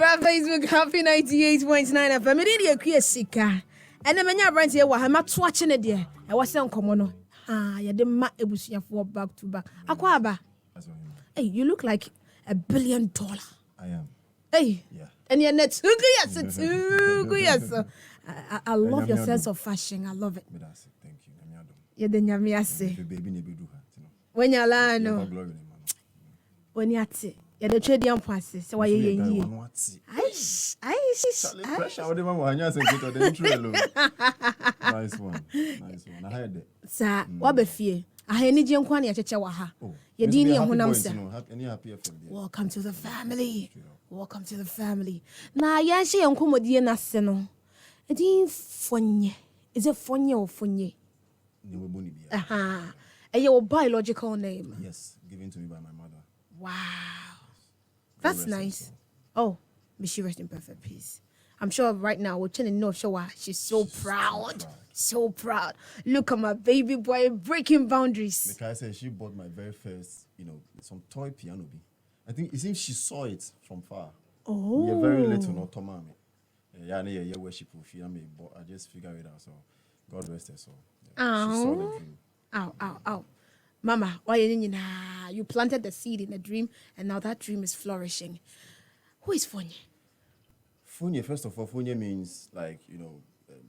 Facebook, happy 98.9 FM. I did a queer sika. And the many brands here were not watching it there. I was saying, come on. You didn't mat it was for back to back. Aquaba. Hey, you look like $1 billion. I am. Hey. Yeah. And you're not too good. I love your sense of fashion. I love it. Thank you. You're the Nyamiase. When you're lying, when you're at it. You're the trading passes. So why are you? Nice one. I heard it. Sir, what be fear? I had any young one at Chawaha. You're dealing on Welcome to the family. Welcome to the family. Now, Yanshi and Comodi Naseno. It is Fonye. Is it Fonye or Fonye? Aha. And your biological name? Yes, given to me by my mother. Wow. That's nice. Oh, may she rest in perfect peace. I'm sure right now we're trying to know she's so proud. So proud. Look at my baby boy breaking boundaries. Like I said, she bought my very first, some toy piano. I think it seems she saw it from far. Oh. You're very little, not Tomami. Yeah, worship of you, but I just figured it out. So God rest her soul. Yeah, she saw the dream. Ow. Mama, why you planted the seed in a dream and now that dream is flourishing. Who is Fonye? Fonye, first of all, Fonye means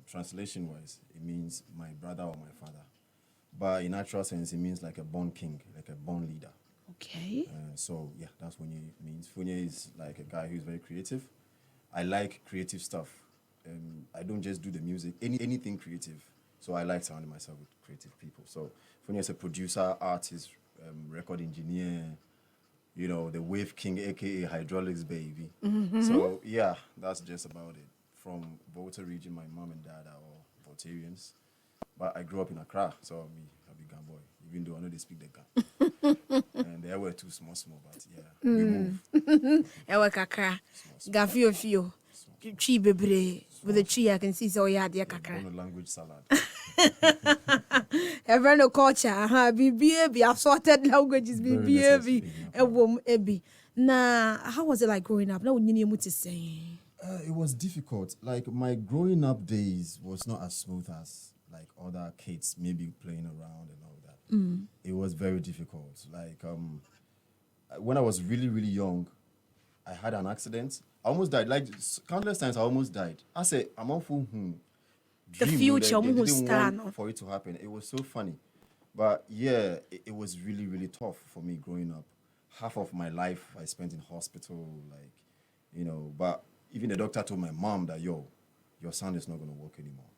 translation wise, it means my brother or my father. But in actual sense, it means like a born king, like a born leader. Okay. So yeah, that's what Fonye means. Fonye is like a guy who's very creative. I like creative stuff. I don't just do the music, anything creative. So I like surrounding myself with creative people. So Fonye is a producer, artist, record engineer, the wave king, aka hydraulics baby. Mm-hmm. So yeah, that's just about it. From Volta region, my mom and dad are all Voltarians. But I grew up in Accra, so I'm a Gan boy, even though I know they speak the Gan. And they were too small, but yeah, we move. I work Accra. Gafio. Tree bebre. With the tree, I can see so yeah, dear Kakra. Language salad. Every culture, BBA, assorted languages, BBA, a woman, Ebby. Nah, how was it like growing up? No, you need to say. It was difficult. Like my growing up days was not as smooth as like other kids maybe playing around and all that. It was very difficult. Like when I was really, really young, I had an accident. I almost died. Like countless times, I almost died. I said, I'm on full the future, they didn't want for it to happen. It was so funny. But yeah, it was really, really tough for me growing up. Half of my life I spent in hospital, but even the doctor told my mom that, your son is not going to work anymore.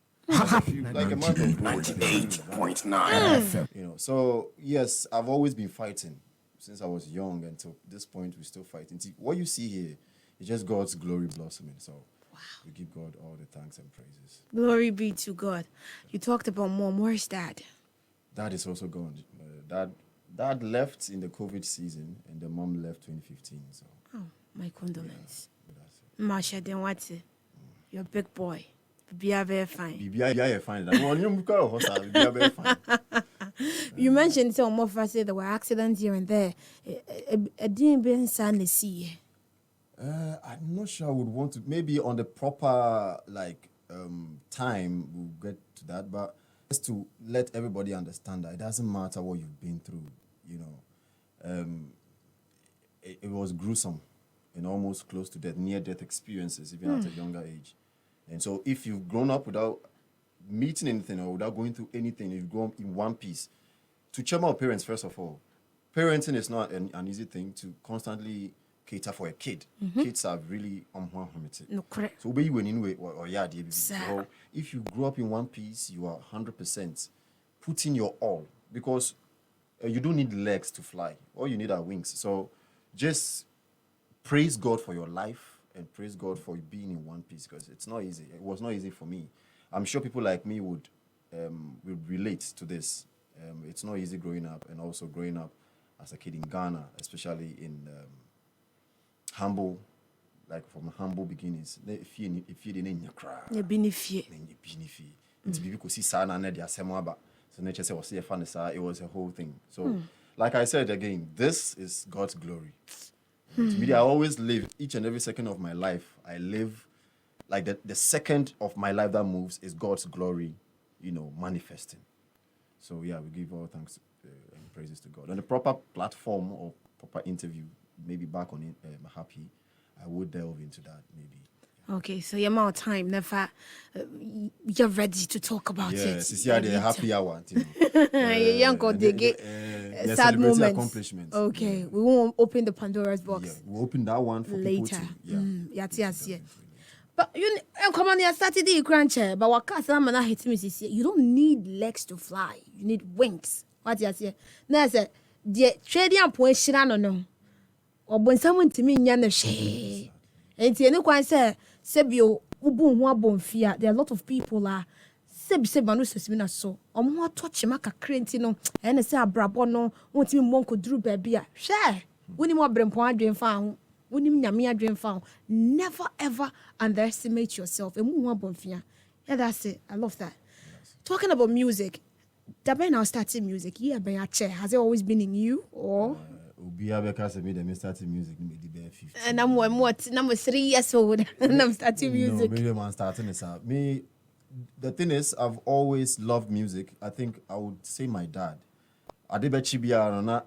Like a month of 98.9. So yes, I've always been fighting since I was young until this point. We're still fighting. See, what you see here is just God's glory blossoming. So we give God all the thanks and praises. Glory be to God. You talked about mom. Where's dad? Dad is also gone. Dad left in the COVID season, and the mom left 2015. So. Oh, my condolence. Masha, then what's it? You're a big boy. Be very fine. Be fine. You mentioned some more of there were accidents here and there. It didn't be sad to see. I'm not sure I would want to. Maybe on the proper time we'll get to that. But just to let everybody understand that it doesn't matter what you've been through. It was gruesome and almost close to death, near-death experiences, even at a younger age. And so if you've grown up without meeting anything or without going through anything, you've grown up in one piece. To cheer my parents, first of all, parenting is not an easy thing to constantly cater for a kid. Kids are really unharmed. No, correct. So so if you grow up in one piece, you are 100% putting your all, because you don't need legs to fly. All you need are wings. So just praise God for your life and praise God for being in one piece, because it's not easy. It was not easy for me. I'm sure people like me would relate to this. It's not easy growing up, and also growing up as a kid in Ghana, especially in humble, like from humble beginnings. If you didn't it was a whole thing. So, like I said again, this is God's glory. To me, I always live each and every second of my life. I live like the second of my life that moves is God's glory, manifesting. So yeah, we give all thanks and praises to God. On the proper platform or proper interview, maybe back on it, Happy, I would delve into that maybe. Okay, so you're more time. Never, you're ready to talk about it. Yes, yeah, the happy hour. Young God, they get sad moments. Accomplishments. Okay, Yeah. we won't open the Pandora's box. Yeah, we'll open that one for later. People to, Yeah. But come on, you're Saturday crunch. But what can't someone hit me? You don't need legs to fly. You need wings. What you say? Now, say the trading point shirano no. Or when someone to me, yana she. And you know, quite say. Sebio ubu ho abonfia there are a lot of people are sebano sesina so omo touch maka krenti no e na se abrabo no wontimi monko duru ba bia hwe woni mo brempo adwen fa ho woni nyame adwen fa ho never ever underestimate yourself emu ho abonfia. Yeah, that's it. I love that. Yes. Talking about music, Dabe now starting music. Yeah, ben ache has it always been in you or Ubia because me starting music me the 50. And I'm 3 years old and I'm starting music. No, maybe I'm starting this out. Me, the thing is, I've always loved music. I think I would say my dad. I did bet Chibia na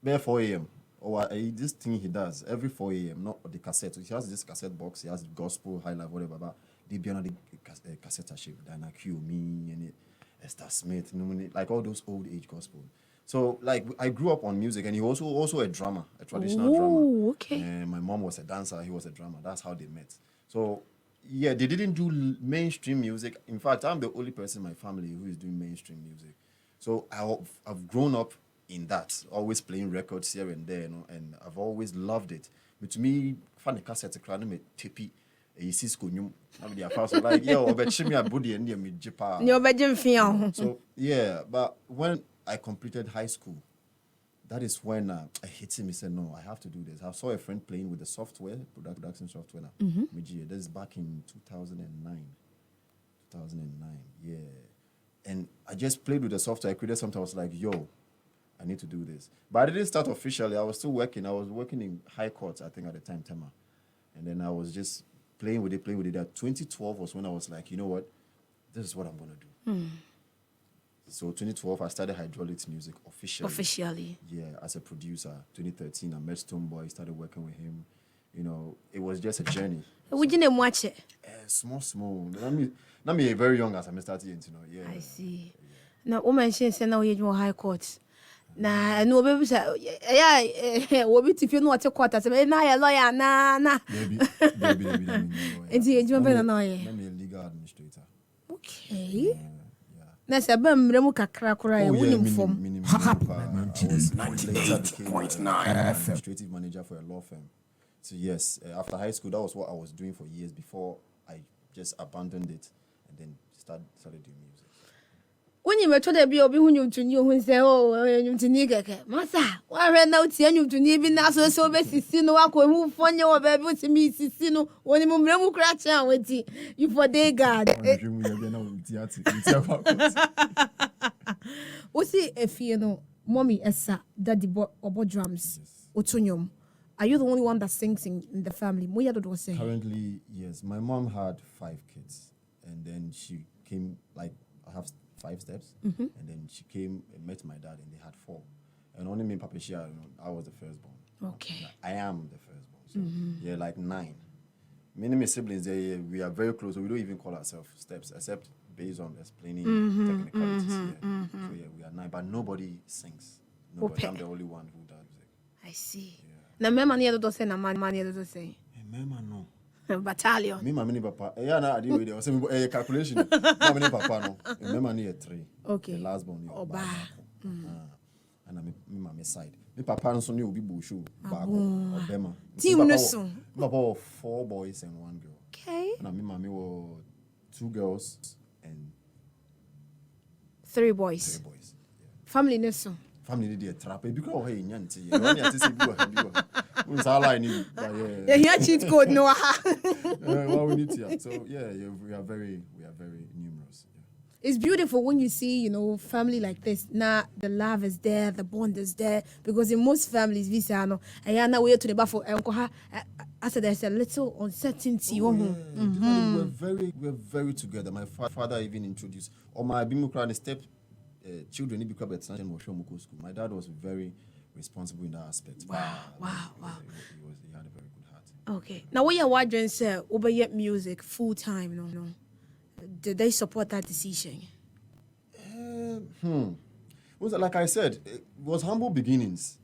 be 4 a.m. or this thing he does every 4 a.m. Not the cassette. He has this cassette box. He has gospel, high life, whatever. But they be on the cassette shape. Dana Q, me, and Esther Smith, like all those old age gospel. So, like, I grew up on music, and he also a drummer, a traditional drummer. Okay. And my mom was a dancer, he was a drummer. That's how they met. So, yeah, they didn't do mainstream music. In fact, I'm the only person in my family who is doing mainstream music. So, I've grown up in that, always playing records here and there, and I've always loved it. But to me, fan cassette crowd me tippy. Like, yo, so, yeah, but when I completed high school, that is when I hit him and said, no, I have to do this. I saw a friend playing with the software, production software. This is back in 2009. 2009, yeah. And I just played with the software. I created something. I was like, yo, I need to do this. But I didn't start officially. I was still working. I was working in high courts, I think, at the time, Tema. And then I was just playing with it. That 2012 was when I was like, you know what? This is what I'm going to do. So 2012, I started Hydraulics Music officially. Yeah, as a producer. 2013, I met Stoneboy, started working with him. It was just a journey. We didn't watch it. Small. Not me very young as I started, yeah. I see. Now, woman, she said, now you're high court. Nah, no, baby, yeah, what if you know what a quarter? Now you're lawyer, nah. Baby. And you're a legal administrator. Okay. Nasa bamremu kakra kura ya wunim form. 98.9 administrative manager for a law firm. So yes, after high school, that was what I was doing for years before I just abandoned it and then started doing music. When you told there be obi hu to you who say you to ni keke. Masa, wa re na uti you to ni bi na so be sisi no akọ hu Fonye wo be bi to me sisi no woni mu mremu kra cha wati. You for day God. Osi efie no mommy esa daddy obo drums. Otunyom. Are you the only one that sings in the family? Moya do say. Currently, yes. My mom had 5 kids and then she came like I have 5 steps, and then she came and met my dad, and they had 4. And only me and Papa Shia, I was the firstborn. Okay. I am the firstborn. So, yeah, like 9. Me and my siblings, we are very close, so we don't even call ourselves steps, except based on explaining technicalities. So, yeah, we are 9, but nobody sings. Nobody. I'm the only one who does it. I see. Na mema ni do say na mani do say. Mema no. Battalion. Me mama ni papa. Yeah, na adi we dey. Say calculation. Mama ni papa no. Mama ni 3. Okay. The last born. Oba. And me mama side. Me papa no so ni obi bushu back. Obema. Team no so. Papa 4 boys and 1 girl. Okay. And me mama were 2 girls and 3 boys. 3 boys. Yeah. Family no so. Family dey trap. E bi ko he nyanti. You only ati say bi wa. Yeah, cheat code no. Well, we need to. So yeah, we are very numerous. Yeah. it's beautiful when you see, family like this. Now the love is there, the bond is there. Because in most families, we say, no, I na way to the buffalo. I said there's a little uncertainty. We're very together. My father even introduced, or my Bimukra step children. My dad was very responsible in that aspect. Wow. He had a very good heart. Okay. Now, what you're watching, say, over music full time, no? Did they support that decision? Like I said, it was humble beginnings.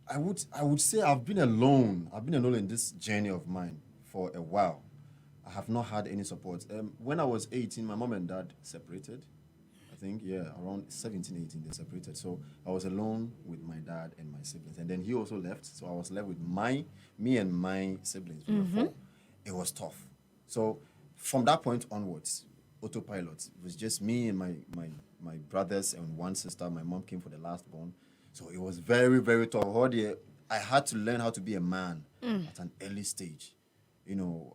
I would say I've been alone. I've been alone in this journey of mine for a while. I have not had any support. When I was 18, my mom and dad separated. I think, around 17, 18, they separated. So I was alone with my dad and my siblings. And then he also left. So I was left with me and my siblings. We were four. It was tough. So from that point onwards, autopilot. It was just me and my brothers and one sister. My mom came for the last born. So it was very, very tough. I had to learn how to be a man at an early stage.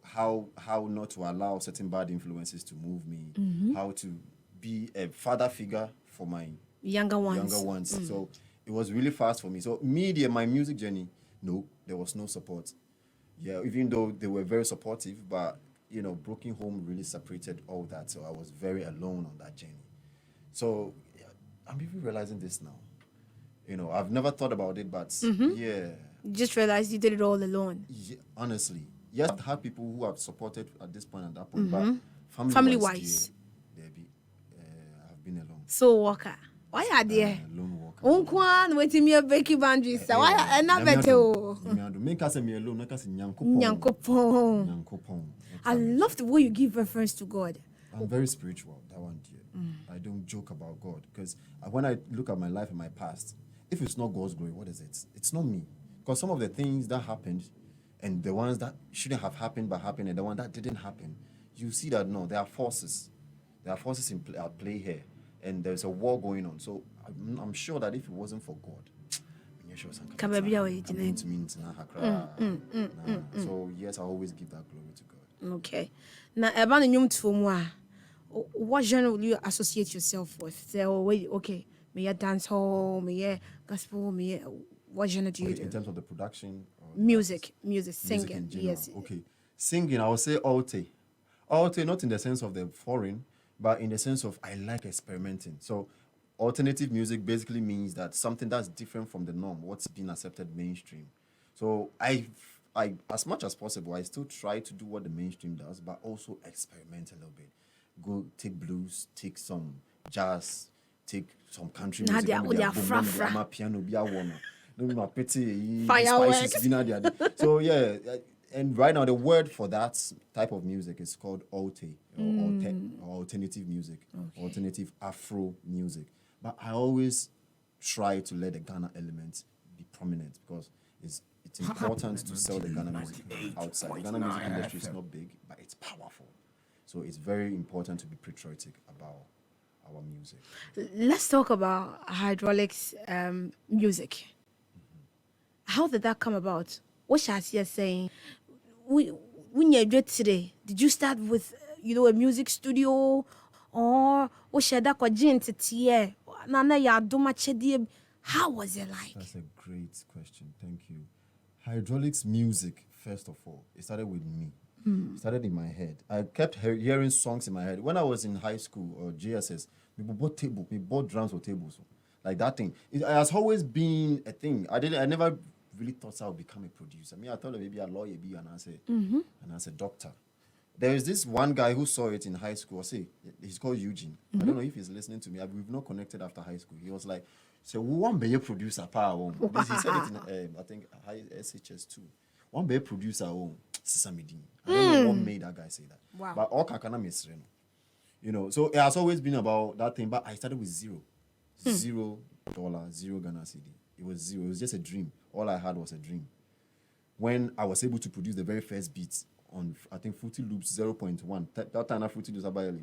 How not to allow certain bad influences to move me, how to be a father figure for my younger ones. So it was really fast for me. So my music journey, no, there was no support. Yeah, even though they were very supportive, but broken home really separated all that. So I was very alone on that journey. So I'm even realizing this now. I've never thought about it, but You just realized you did it all alone. Yeah, honestly. Yes, I've had people who have supported at this point and that point, but Family-wise. I've been alone. So, Walker, why are there? Lone walker. Unkwan waiting me a breaking boundaries. Why are not better? Make us a me alone, make us a Nyankopon. I love the way you give reference to God. I'm very spiritual, that one dear. I don't joke about God because when I look at my life and my past, if it's not God's glory, what is it? It's not me. Because some of the things that happened and the ones that shouldn't have happened but happened and the one that didn't happen, you see that no, there are forces. There are forces at play here. And there's a war going on. So I'm sure that if it wasn't for God, so yes, I always give that glory to God. Okay. Now, about the new what genre will you associate yourself with? Say, okay, me a dance hall, me a gospel, what genre do you do? In terms of the production? Music, singing. In general. Yes. Okay. Singing, I would say alte. Alte, not in the sense of the foreign, but in the sense of I like experimenting. So alternative music basically means that something that's different from the norm, what's been accepted mainstream. So I as much as possible, I still try to do what the mainstream does, but also experiment a little bit. Go take blues, take some jazz, take some country music. Fireworks. So yeah, and right now the word for that type of music is called alte or alternative music, alternative Afro music. But I always try to let the Ghana element be prominent because it's important to sell the Ghana music outside. The Ghana music industry is not big, but it's powerful. So it's very important to be patriotic about our music. Let's talk about hydraulics music. How did that come about? What Shasia saying? When you did today, did you start with a music studio, or what should that how was it like? That's a great question. Thank you. Hydraulics music, first of all, it started with me. It started in my head. I kept hearing songs in my head. When I was in high school or JSS, we bought drums or tables. Like that thing. It has always been a thing. I never really thought I would become a producer. I thought maybe a lawyer and I said doctor. There is this one guy who saw it in high school. He's called Eugene. I don't know if he's listening to me. We've not connected after high school. He was like, "So we want be a producer, power." He said it in I think SHS2. One be a producer, Sisamidin. I don't know what made that guy say that. Wow. But all kakana mesreno. So it has always been about that thing. But I started with $0, $0, zero Ghana CD. It was zero. It was just a dream. All I had was a dream. When I was able to produce the very first beats on, I think, Fruity Loops 0.1. That time, Fruity Loops about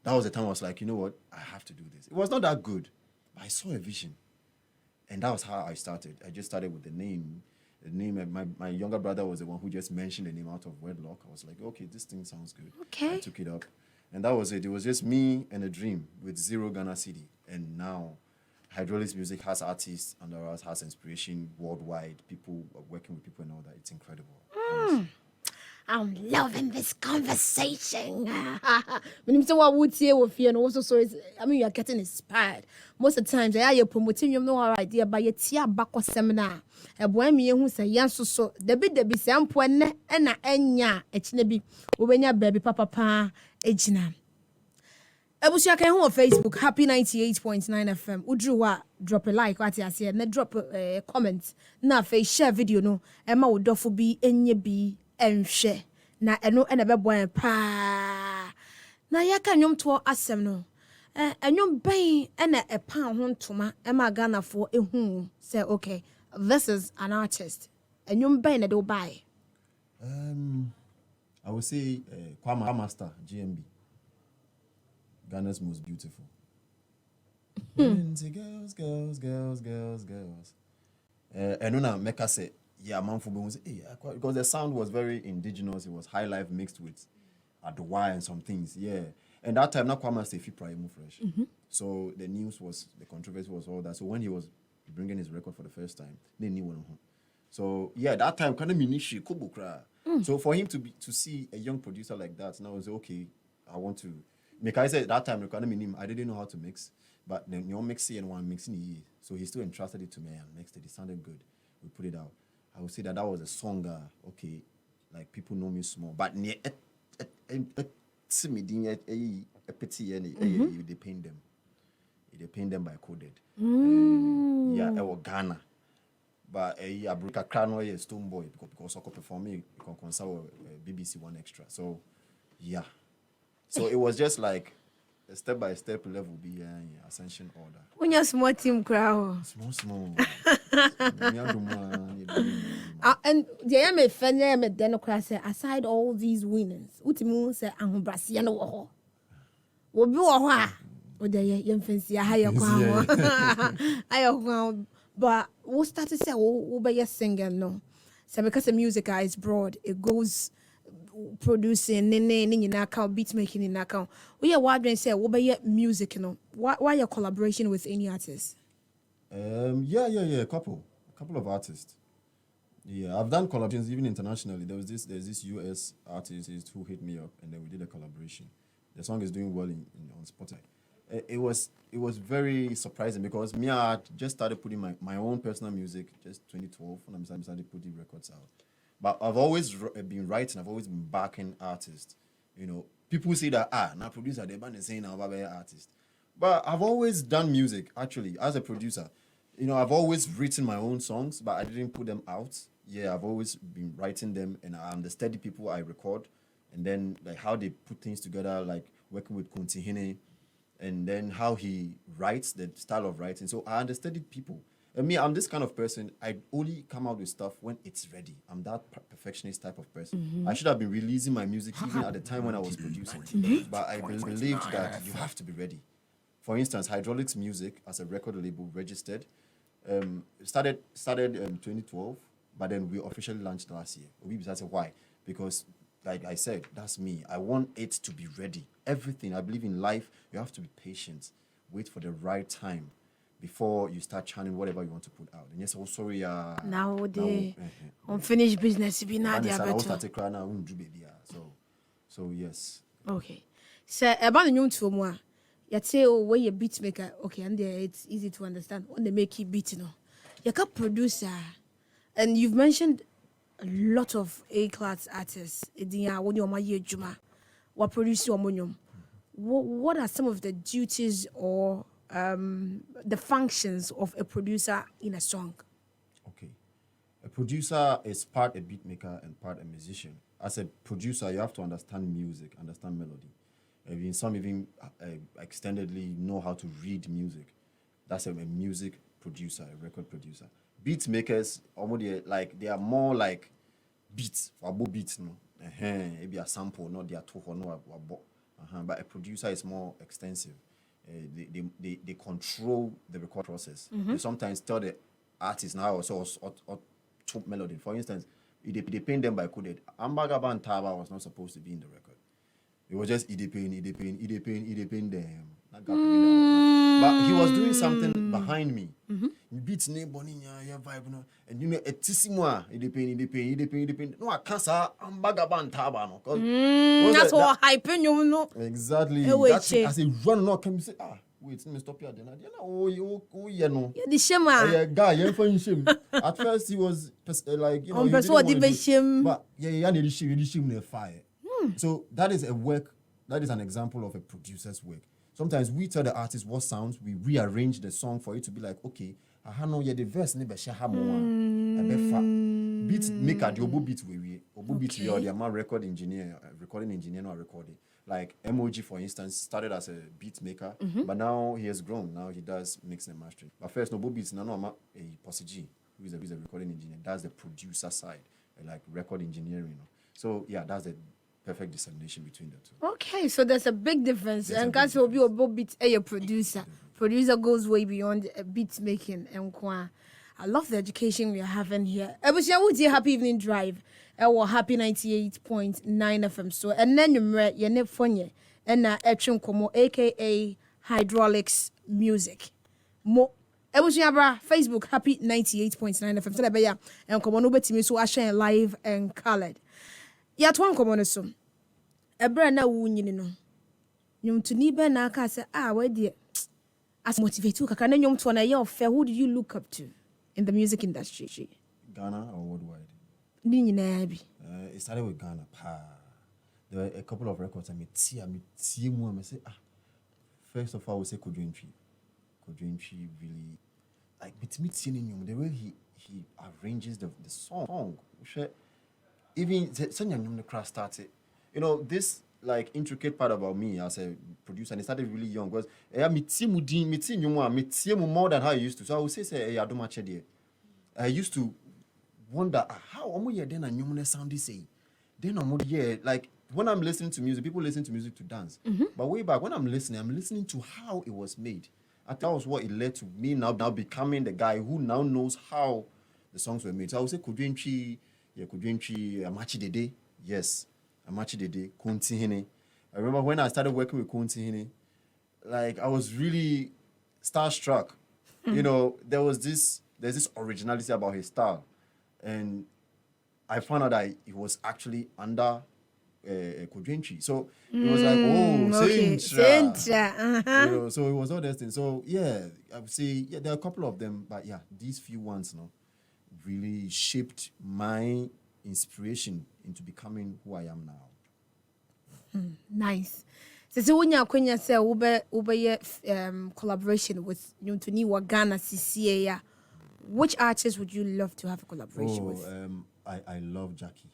that was the time I was like, you know what? I have to do this. It was not that good, but I saw a vision. And that was how I started. I just started with the name. The name, my younger brother was the one who just mentioned the name out of wedlock. I was like, okay, this thing sounds good. Okay. I took it up. And that was it. It was just me and a dream with 0 Ghana city. And now Hydraulics Music has artists under us, has inspiration worldwide. People are working with people and all that. It's incredible. Honestly. I'm loving this conversation. When you say what would say with you, and also so I mean, you are getting inspired. Most of the times, I are promoting you know our idea by your tia back seminar. A boy me who say yes so the be sample and enya echnebi when your baby papa ejina. Ebusia kan ho Facebook happy 98.9 FM. Udruwa drop a like what you say, na drop a comment. Na fe share video no. Emma wo dofo bi enye bi enhwe. Na eno ena beboan pa. Na yaka nwom to asem no. Enwom ben ena epa ho ntoma Emma Ghana for ehu say okay, this is an artist. Enwom ben na do buy. I would say Kwama Master GMB. Ghana's most beautiful. Girls. And when Mecca said, yeah, man for bones, because the sound was very indigenous. It was high life mixed with Adowa and some things, yeah. And that time, not Kwama Steffi Prime fresh. So the news was, the controversy was all that. So when he was bringing his record for the first time, they knew him. So yeah, that time kind of minishi kubukra. So for him to see a young producer like that, now I was okay. I want to. Make I said that time I didn't know how to mix, but then you mixing and one mixing the so he still entrusted it to me and mixed it. It sounded good. We put it out. I would say that was a song. Okay, like people know me small, but near they paint them. They paint them by coded. Yeah, I was Ghana. But I broke a crown or a stone boy because I could perform me because consult BBC One Extra. So yeah. So it was just like a step-by-step level be ascension order. When you're small team crowd. Small. And the M Fonye Democrat aside all these winners, Utimu say I'm Brazilian wo. Wo bi wo ha. O de ye mfansi higher kwan. But we started say we be singer no. So because the music is broad, it goes producing in account, beat making in account. We are wondering say what about music, you know? Why your collaboration with any artist? Yeah. A couple of artists. Yeah, I've done collaborations even internationally. There's this US artist who hit me up and then we did a collaboration. The song is doing well on Spotify. It was very surprising because I just started putting my own personal music just 2012 when I started putting records out. But I've always been writing. I've always been backing artists. You know, people say that now producer they band saying I'm an artist. But I've always done music actually as a producer. You know, I've always written my own songs, but I didn't put them out. Yeah, I've always been writing them, and I'm the steady people I record, and then like how they put things together, like working with Kunti Hine, and then how he writes, the style of writing. So I understudied people. And me, I'm this kind of person. I only come out with stuff when it's ready. I'm that perfectionist type of person. I should have been releasing my music even at the time when I was producing. But I believed that you have to be ready. For instance, Hydraulics Music as a record label registered. Started 2012, but then we officially launched last year. We said why? Because like I said, that's me. I want it to be ready. Everything. I believe in life, you have to be patient. Wait for the right time before you start channeling whatever you want to put out. And yes, sorry. Nowadays, unfinished business be not there. So yes. Okay. So about the new to moi, you say oh when you beat maker, okay, and there it's easy to understand when they make it beat, you know. You can producer, and you've mentioned a lot of A-class artists. What are some of the duties or the functions of a producer in a song? Okay. A producer is part a beat maker and part a musician. As a producer, you have to understand music, understand melody. Some even extendedly know how to read music. That's a music producer, a record producer. Beat makers, like they are more like beats, wabo beats, no. Maybe a sample, not their two or no wabo. But a producer is more extensive. They control the record process. They sometimes tell the artist now or top melody. For instance, they paint them by coded. Ambagaba and Taba was not supposed to be in the record. It was just Idepin, them. But he was doing something behind me. Beats neighbor, yeah, vibe, no, and you know, a tissimwa, Idepin. No, I can't say I'm bagaban tabano. That's what hyping you know. Exactly. That's it. As a run, no, can you say, wait, let me stop here. Then, oh, you know. Yeah, the shema. Yeah, guy, you find him. At first, he was like, you know, but yeah, need shim the fire. So that is a work. That is an example of a producer's work. Sometimes we tell the artist what sounds, we rearrange the song for it to be like, okay, I know the verse never share ha more. Beat maker the obo beat we beat we or the recording engineer no recording. Like MOG for instance started as a beat maker, but now he has grown. Now he does mix and mastering. But first no beats no a Posse who is a recording engineer. That's the producer side, like record engineering. So yeah, that's the perfect dissemination between the two. Okay, so there's a big difference. And guys will be a beat a producer. Producer goes way beyond beat making. And I love the education we are having here. I wish I would happy evening drive. Our happy 98.9 FM. So and then you ne Fonye and Echum Komo aka Hydraulics Music. Mo Ebushiabra Facebook happy 98.9 FM. So be and Komo no betimi so share live and colored. Ya to ankomo no so ebra na wu nyini no nyum to ni be na aka say we dey as motivate you kaka na nyum to na ye ofe. Who do you look up to in the music industry? Ghana or worldwide? Ni nyina bi. It started with Ghana. There were a couple of records I see more I say first of all I would say Kodwentri really like with me seeing the way he arranges the song. Even the crash started, you know, this like intricate part about me as a producer, and it started really young because more than how I used to. So I would say I used to wonder how then a new sound is say. Then like when I'm listening to music, people listen to music to dance. But way back when I'm listening to how it was made. And that was what it led to me now becoming the guy who now knows how the songs were made. So I would say Kodwentri, Amachi Dede. Yes, Amachi Dede, Kunti Hine. I remember when I started working with Kunti Hine, like I was really starstruck. You know, there's this originality about his style. And I found out that he was actually under Kodwentri. So it was like, Sintra. You know, so it was all that thing. So yeah, I would say there are a couple of them, but yeah, these few ones, really shaped my inspiration into becoming who I am now. Nice. So when you say ube collaboration with Nyuntuni wa Ghana CCA, which artist would you love to have a collaboration with? I love Jackie.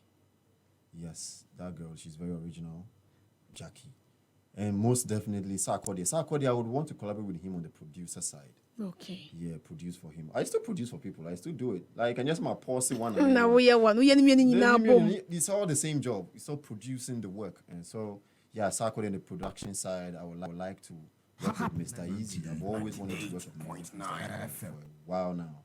Yes, that girl, she's very original. Jackie. And most definitely Sarkodie. Sarkodie, I would want to collaborate with him on the producer side. Okay. Yeah, produce for him. I still produce for people. I still do it. Like, and just my policy one. Now we are one. It's all the same job. It's all producing the work. And so, yeah, Sarkodie on the production side, I would like to work with Mr. Easy. I've always wanted to work with Mr. Easy for a while now.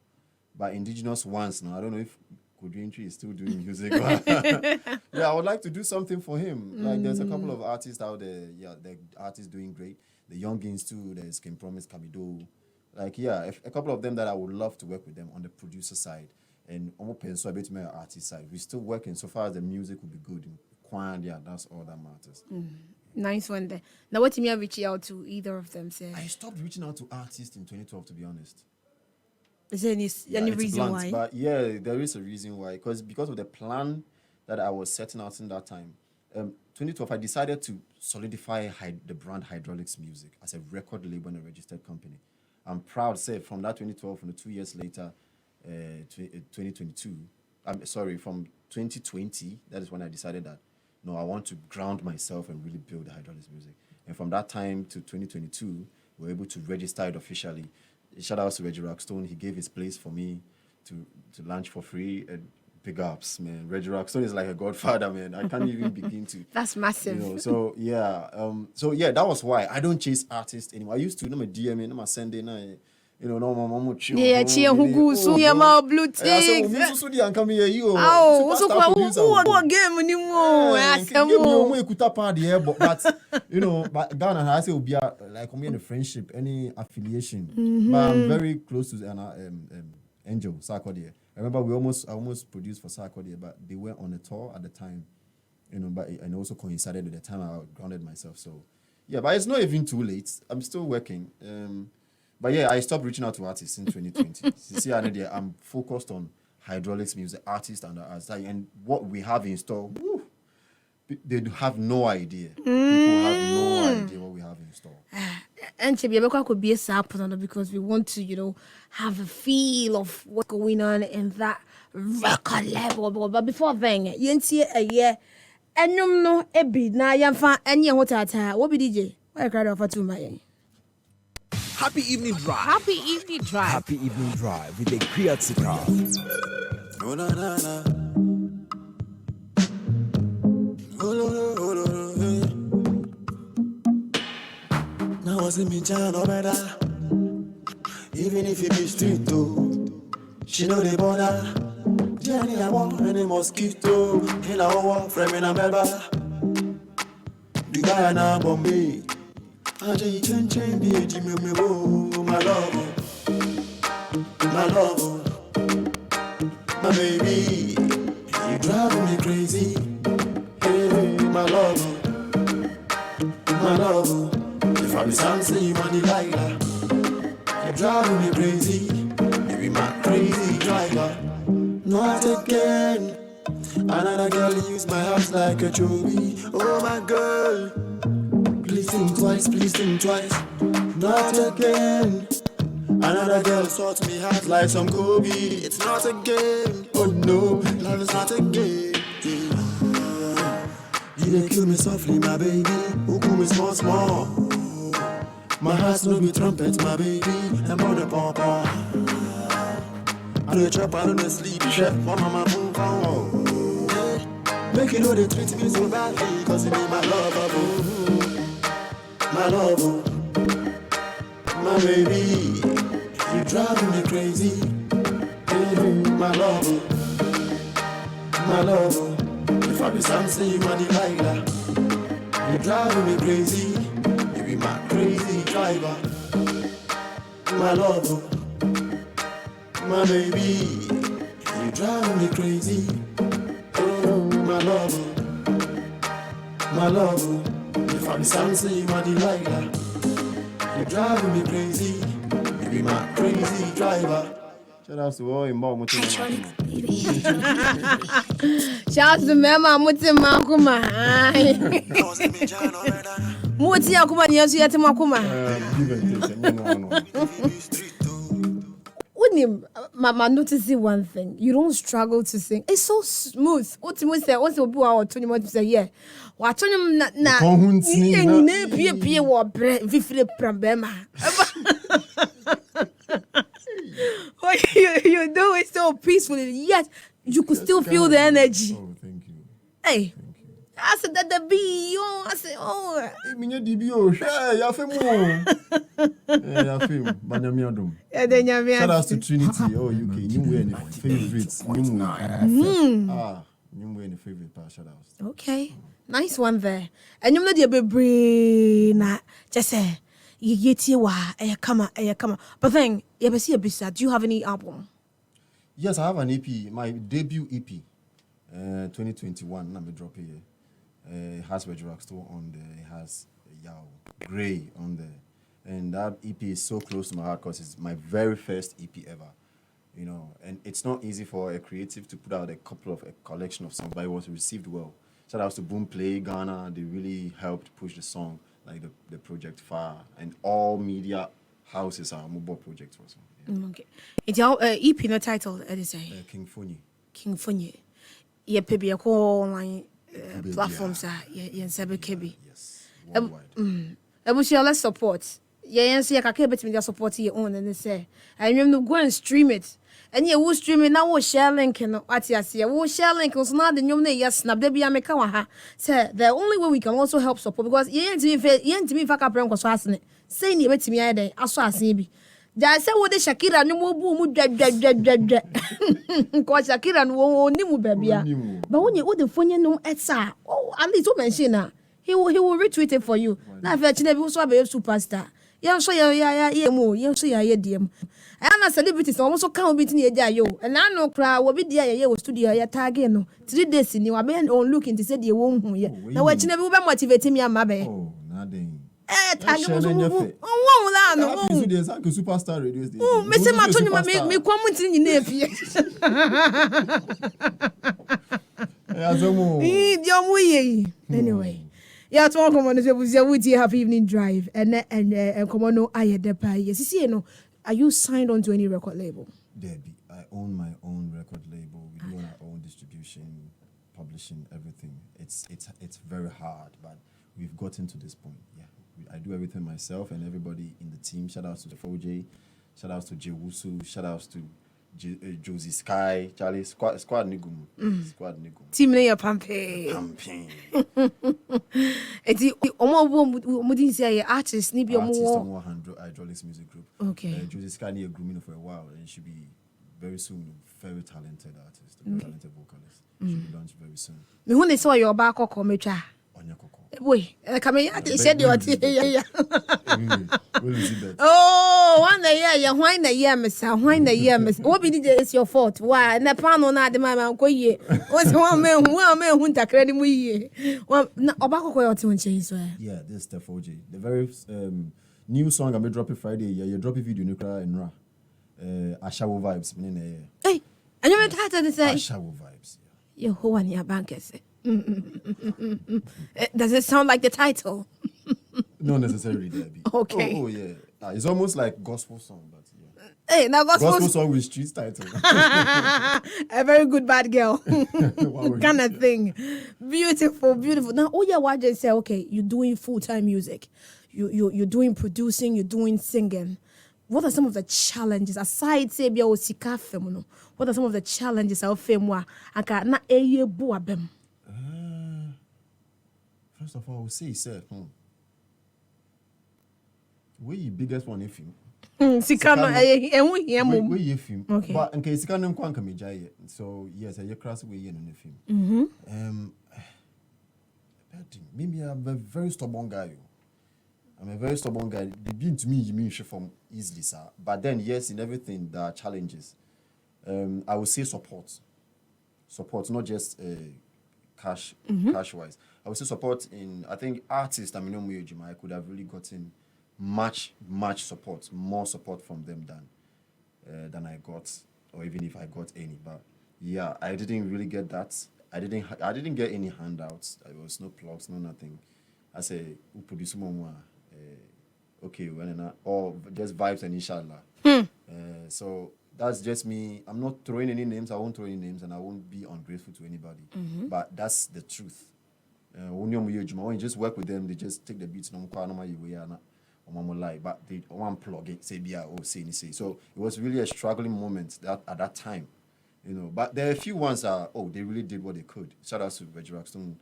But indigenous ones now, I don't know if Kodwentri is still doing music. Yeah, I would like to do something for him. Like, there's a couple of artists out there. Yeah, the artists doing great. The youngins too. There's Can Promise Kabido. Like, yeah, a couple of them that I would love to work with them on the producer side. And I'm open so a bit to my artist side. We're still working so far as the music will be good. Yeah, that's all that matters. Nice one there. Now, what do you reach out to either of them? Say I stopped reaching out to artists in 2012, to be honest. Is there any reason why? But yeah, there is a reason why. Because of the plan that I was setting out in that time. 2012, I decided to solidify the brand Hydraulics Music as a record label and a registered company. I'm proud to say from that 2012, from the 2 years later, 2022, from 2020, that is when I decided that, no, I want to ground myself and really build the Hydraulics Music. And from that time to 2022, we were able to register it officially. Shout out to Reggie Rockstone. He gave his place for me to launch for free. And big ups, man. Reggie Rockstone is like a godfather, man. I can't even begin to. That's massive. You know, so yeah, that was why I don't chase artists anymore. I used to, my DM, my send in, you know, no mama chill. Yeah, cheer who goes so yeah, my blue ticks. So the come here, you. Oh, so who game anymore? Give me a kuta party here, but you know, but Ghana has to be like any friendship, any affiliation. But I'm very close to Angel Sarkodie. I remember I almost produced for Sarkodie, but they were on a tour at the time, you know. But and also coincided with the time I grounded myself. So yeah, but it's not even too late. I'm still working. But yeah, I stopped reaching out to artists in 2020. See, I'm focused on hydraulics music, artists and the arts, and what we have in store. Woo, they have no idea. People have no idea what we have in store. And Chibiabeka could be a sample because we want to, you know, have a feel of what's going on in that record level. But before then, you see a year, and no, a bit now, you're fine, and you're what be DJ? I cried over to my. Happy evening drive. Happy evening drive. Happy evening drive with the creative car. Oh na na na. Oh no no oh no no. Now was it me John or better? Even if it be street too, she know the border. Jenny I want any mosquito. In a war frame in a member. The guy na Bombay. I just change be a Jimmy my love, my baby, you drive me crazy. Hey, my love, if I be something money like that, you drive me crazy. You be my crazy driver. Not again. Another girl use my house like a trophy. Oh my girl. Please think twice, not again. Another girl sorts me out like some Kobe. It's not a game, oh no, love is not a game. You dey kill me softly, my baby. Who cool me small. My heart's no be trumpet, my baby. I'm on the pom-pom. I don't chop, I don't sleep, chef. My mama boom pom. Make you know they treat me so badly, cause you be my lover, my love, my baby, you driving me crazy. Hey, my love, if I be something you money like that, you driving me crazy. You be my crazy driver. My love, my baby, you driving me crazy. Oh, my love. If I be something you money like that, you driving me crazy. You be my crazy driver. Shout out to all in Mom. Shout out to Mama Mutima Kuma. Mutia Kuma, yes, yet Makuma. Mama, notice one thing. You don't struggle to sing. It's so smooth. What you say? What's your boy? 20 months a year. What on him? Na. Pie wa bre. Vifle problema. You do it so peacefully. Yet you could still feel the energy. Oh, thank you. Hey. I said that the B. I said, oh. Minya DBO. Hey, ya femo. Ya femo. Banyamiadum. Shout out to Trinity. Oh, UK. New way any favorites. New way any favorite. Shout out. Okay. Nice one there. And you know the baby na just say come. But then you see a bit. Do you have any album? Yes, I have an EP. My debut EP. 2021. Let me drop it here. It has Wedge Rockstore on there. It has Yao Grey on there. And that EP is so close to my heart because it's my very first EP ever. You know, and it's not easy for a creative to put out a collection of songs, but it was received well. Shout out to Boomplay, Ghana. They really helped push the song, like the project far. And all media houses are mobile projects also. Yeah. Okay. It's your EP no title, say? King Fonye. King Fonye. Yeah, maybe a call online platforms are yes. Worldwide. Let's support. Yes, I can't bet me to support your own and say. I remember go and stream it. And you will stream it now. We'll share link and what you see. We'll share link was not the new name. Yes, snap. There be a mekawa. Say the only way we can also help support because you ain't to me if I can bring us asking. Say you bet me I day. I saw a CB. Jase wo de Shakira no mo bu mu dwa. Ko Shakira no ni mu babia. But when you wo de Fonye no etsa, oh at least you mention na. He will retweet it for you. Na fe chine bi so be superstar. Yen so ya mu, yen so ya diem. I am a celebrity so almost can be tin ya yo. And I know cry wo be dia ye studio ya tag no. 3 days ni wa be on look into say de wo hu ye. Na wa chine bi wo be motivate me ama be. Oh, nothing. Tag mo so. Oh, la no. You dey say superstar radio station. Oh, me say ma to ni me kwa mu tin nyina afie. Azomo. Dio ye. Anyway. Yeah, to come on the happy evening drive and come on no aye de pa. Yes, see no. Are you signed on to any record label? Debbie, I own my own record label. We do our own distribution, publishing, everything. It's very hard, but we've gotten to this point. Yeah, I do everything myself and everybody in the team. Shout outs to Fonye, shout outs to Jewusu, shout outs to Josie Sky, Charlie, Squad Nigum. Squad Nigum. Team Layer Pampe. It's the say artist, ni be artist on Hydraulics Music Group. Okay. Josie Sky near grooming for a while, and she'll be very soon very talented artist, very talented vocalist. She'll be launched very soon. Me when they saw your back or come try. Boy, come here. They said you are here. Oh, one year, why the year, miss? Why the year, miss? What be it's your fault? Why? Na pano na the mama go ye. What's one man who take credit we? Well, Obako go out to change. Yeah, this is the Fonye. The very new song I'm dropping Friday. Yeah, you drop a video Nukra and Ra. Ashawo vibes. Hey, and you title to say Ashawo vibes. You who on your bankers? Does it sound like the title? Not necessarily, Debbie. Okay. Oh yeah. It's almost like gospel song, but yeah. Hey, now gospel song with street title. A very good bad girl kind of thing. Beautiful. Now, oh yeah, why just say okay? You're doing full-time music. You're doing producing. You're doing singing. What are some of the challenges aside say be o sika fem no? What are some of the challenges of fame wa aka na eye bu abem? First of all, I would say, sir, where your biggest one if you? Sika no ehun hia mom. Where you film? Okay. But in case sika no kwan kameja ye. So yes, I cross where you no film. Maybe I'm a very stubborn guy. I'm a very stubborn guy. The being to me, you mean from easily, sir. But then, yes, in everything, there are challenges. I would say support. Support, not just cash-wise. I would say support in, I think, artists, I could have really gotten much support, more support from them than I got, or even if I got any. But yeah, I didn't really get that. I didn't get any handouts. There was no plugs, no nothing. I say, who produce more? Okay, or just vibes and inshallah. So that's just me. I'm not throwing any names. I won't throw any names, and I won't be ungrateful to anybody. But that's the truth. When you just work with them, they just take the beats. But they want plug it, say say. So it was really a struggling moment at that time, But there are a few ones that they really did what they could. Shout out to Reggie Rockstone,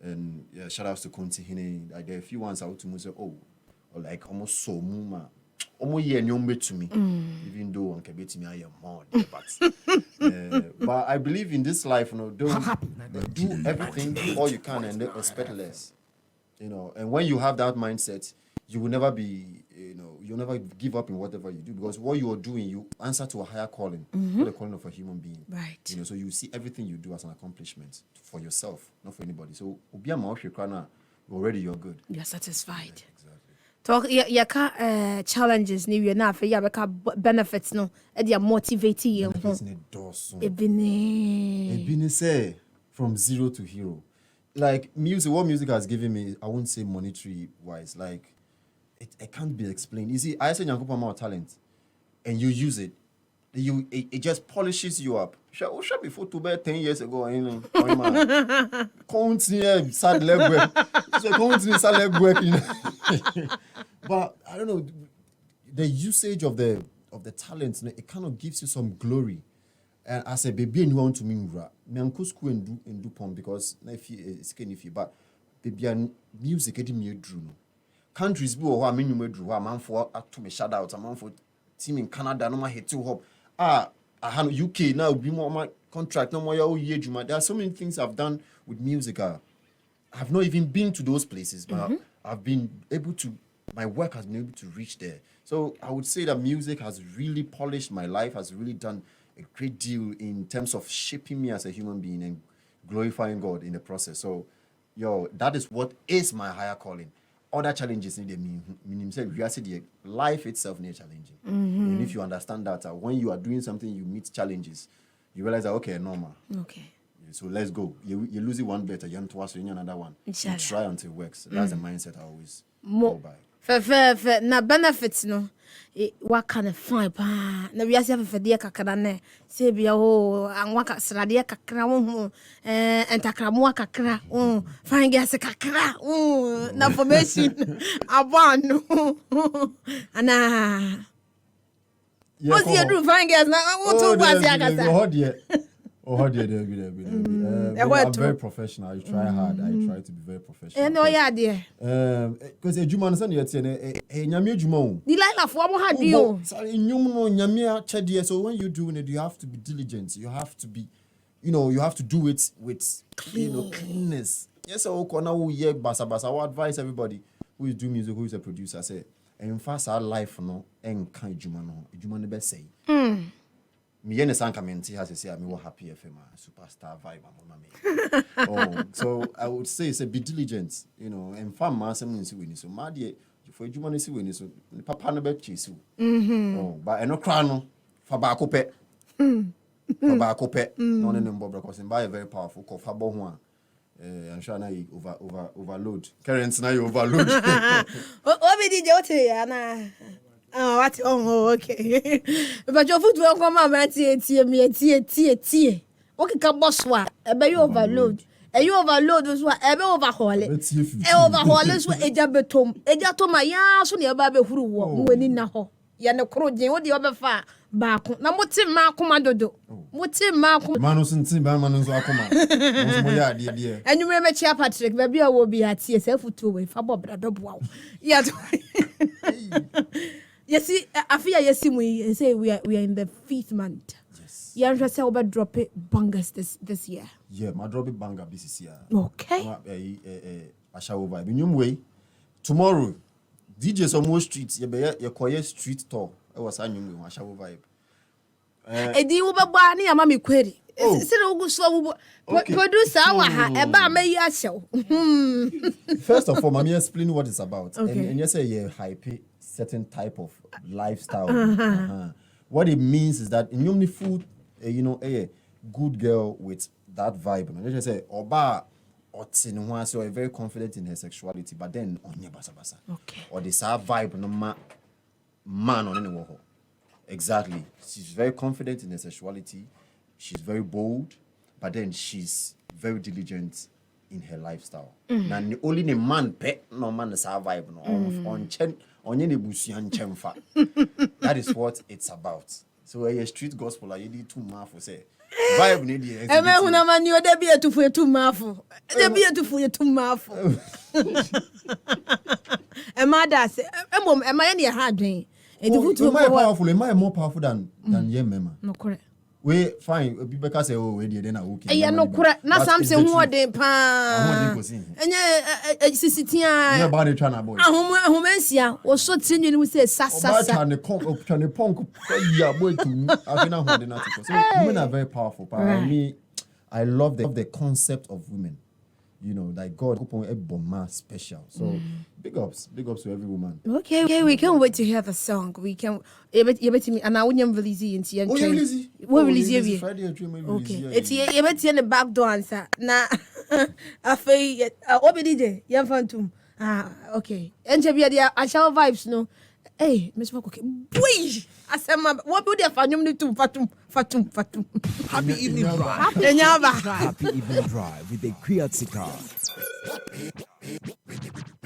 and shout out to Kunti Hine. Like, there are a few ones I would say, or like almost so muma. Almost to me, even though on me I am more. But I believe in this life, don't do everything all you can and expect less. And when you have that mindset, you will never be, you'll never give up in whatever you do, because what you are doing, you answer to a higher calling, the calling of a human being. Right. So you see everything you do as an accomplishment for yourself, not for anybody. So already you're good. You're satisfied. Yeah, exactly. Talk challenges ni we na fe ya beka benefits no e dey motivate you. Ebini say from zero to hero. Like what music has given me, I won't say monetary wise, like it can't be explained. You see, I say Nyankopa more talent and you use it. It just polishes you up. Shall before to bed 10 years ago, continue sad leg work. So continue sad leg work. But I don't know, the usage of the talent, it kind of gives you some glory. And as a baby, you want to me uncle school and do pom because if you skinny but baby music getting me drew. Countries who are drew a man for to me shout out a man for team in Canada, no more hit too hop. I have UK now, be more my contract, no more your year. There are so many things I've done with music. I've not even been to those places, but I've been able to, my work has been able to reach there. So I would say that music has really polished my life, has really done a great deal in terms of shaping me as a human being and glorifying God in the process. So, that is what is my higher calling. Other challenges in the meaning, life itself is challenging. And if you understand that, when you are doing something, you meet challenges, you realize that, okay, normal. Okay. So let's go. You lose it one better, you want another one. You try until it works. That's the mindset I always go by. Na benefits no what kind of fine pa na we have for dear kakra ne say bia anwa ka srade kakra wo entakramu kakra fine gas kakra na formation abon ana what's you do fine gas na what to was ya kasa I'm very professional. I try hard. I try to be very professional. And dear. Because a Juman son yet a Yamia Jumo. The line of what had you? So when you're doing it, you have to be diligent. You have to be, you have to do it with cleanness. Yes, so now yeah, basa. I would advise everybody who is doing music, who is a producer, say, and fast our life no and kind Juman best say. Me and the San Camenti has to say I'm happy FM superstar vibe so I would say it's a be diligent, and farm master means winning. So my dear, for you want to see winning, so papa no bet chase you. But I no crano for bakope. No because buy a very powerful cough about one. I'm sure now you overload. Currents now you overload. What did you say, Oh, what? Oh, okay. But your foot will come out, tie. Okay, come boss wa. Ebe you overload. You overload was what? Ebe overhaul it. Overhaul is what? Eja betom. Eja to my ya so ne eba be huru wo. Mweni na ho. Ya ne krojen wo de obefa baako. Na motim ma akoma dodo. Motim ma akoma. Manu sintin ba manu so akoma. Mo ya de. Anwure me chia Patrick ba bia wo bi atie se futu we fa bobra do boa. Ya. Yes, I feel we say we are in the 5th month. Yes. You are just about drop it bangers this year. Yeah, my drop it banger this year. Okay. I shall vibe. In your way, tomorrow, DJ Somo Street, your quiet street tour. I was saying I shall vibe. Edi uba bani ya mami query. Sina ugu so producer wa eba me ya show. First of all, let me explain what it's about. Okay. And you say you hype certain type of lifestyle. What it means is that in your food, a good girl with that vibe. You just say oba so very confident in her sexuality, but then onye basa. Okay. Or the same vibe no man on any exactly. She's very confident in her sexuality. She's very bold, but then she's very diligent in her lifestyle. Now only the man pet no man survive on that is what it's about. So a street gospel you need 2 months for say vibe need the una man you dey be to for 2 months. Dey be to for 2 months. E ma da say emom e ma ye hard dwen. E di futu powerful. Am I more powerful than ye mema? No correct. We fine. People say, "Oh, we did na okay." Yeah, no correct. Na something who dey pa. Enye sisitia. Yeah, body trying boy. Ahomensia. Wo so tinyu ni say sa. Trying to punk. Yeah, boy too. I been holding that. So women are very powerful. But I love the concept of women. Like God open a bomb special. So big ups to every woman. Okay, we can't wait to hear the song. We can and I wouldn't release it in We'll release Friday okay. It's in the back door answer. Na afi obi DJ yan phantom. Okay. Enje I shall vibes no. Hey, Miss Mokoke. Boy! Asema what do they fanyum ni tu fatum. Happy evening drive. Happy evening drive with the creative car.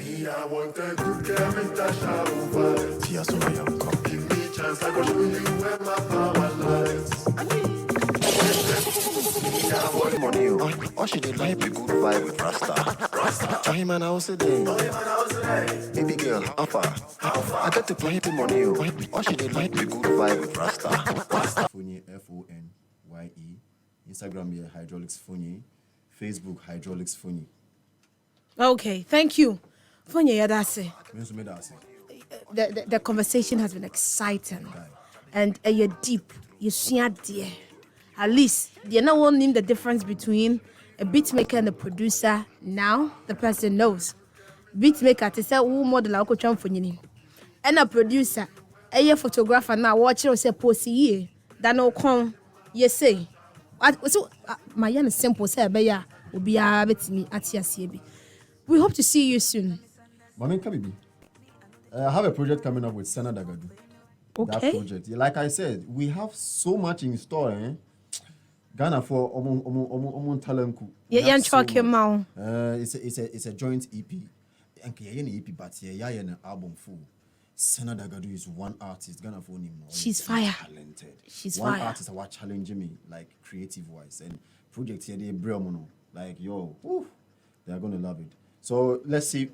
I want a good girl, Mr. Sharuva. Tia Soya, come give me a chance. I go show you where my power lies. Money, she did like a good vibe with Rasta. Try man house today. Baby girl, how far? I got to plenty money. All she did like the good vibe with Rasta. Fonye, Fonye. Instagram here, Hydraulics Fonye. Facebook, Hydraulics Fonye. Okay, thank you. Fonye, yeah, that's it. The conversation has been exciting. And you're deep. You see dear. At least, you know one name the difference between a beat maker and a producer. Now, the person knows. Beat maker, to say, who model I could jump for you. And a producer, a photographer now, watch you say, Posy, that no come, you say. So, my young simple say, Beya, will be a bit me at CSCB. We hope to see you soon. Mami Kabibi, I have a project coming up with Sana Dagadu. Okay. That project. Like I said, we have so much in store, Ghana for talent. Yeah, talking now. It's a joint EP. And EP, but an album full. Sana Dagadu is one artist. Ghana for him. She's fire. Talented. She's one fire. Artist that challenging me, like creative wise. And project here they bring like yo, they are gonna love it. So let's see.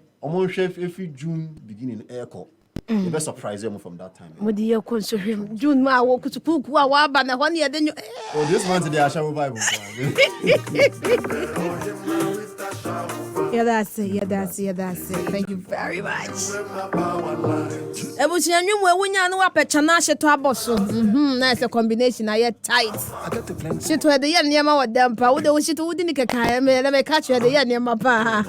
Chef every June beginning airco. The best surprise them from that time. What do you consider him? June ma walk to cook wa bana 1 year then you. Oh, this one today I shall Bible. Yeah, that's it. Thank you very much. Ebusianyu we wunya no apechana sheto aboso. Nice a combination I tight. Sheto e de ye niam wa dempa. Wo de wo sheto wudi ni keka me na me catch you de ye niam pa.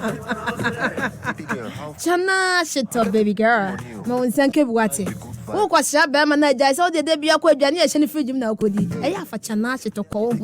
Chana sheto baby girl. Ma wonsanke buate. Wo kwasha be ma na jai so de bia kwa adwane e hye fridge na akodi. E ya fa chana sheto ko ho.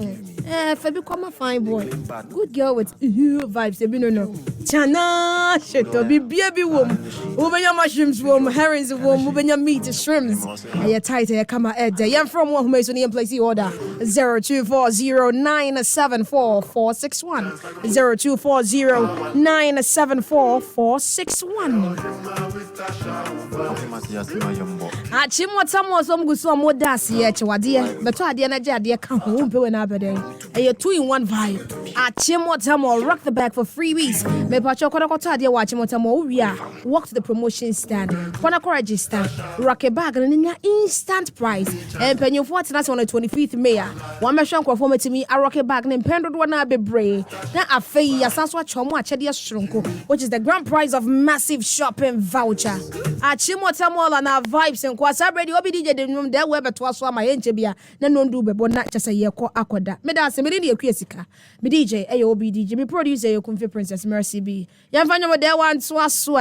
Fa bi come fine boy. Good girl with vibes. E bi no. Chana sheto bibia bi wom. Ubenya mushrooms wom, herrings wom, ubenya meat, shrimps. Aye tight aye kama edde. Yam from one who makes any place order. 0240974461. 0240974461. Achimota mo so mguso mo dasi ye chwade. Beto ade na jade ka ho mpe we na abeden. Aye 2-in-1 vibe. Achimota mo rock the back for freebies. Me pa chokora kota ade wa achimota mo wi a walk to the promotion stand. Kwana ko register. Rock a bag na instant price. And penyofo atena se on the 25th May. Wa me hwan kwafo metimi a rock a bag na mpendo do na bebre. Na afei asanso achomo achede asronko, which is the grand prize of massive shopping voucher. Achimota mo na vibes and kwasa ready obi DJ de num de we beto aso ama yenche bia na nondu bebo na chese ye ko akoda. Me da se me de akuasika. Me DJ ayo obi DJ me producer ye Kumfi Princess Mercy B. Yamfanyo mo de wan so aso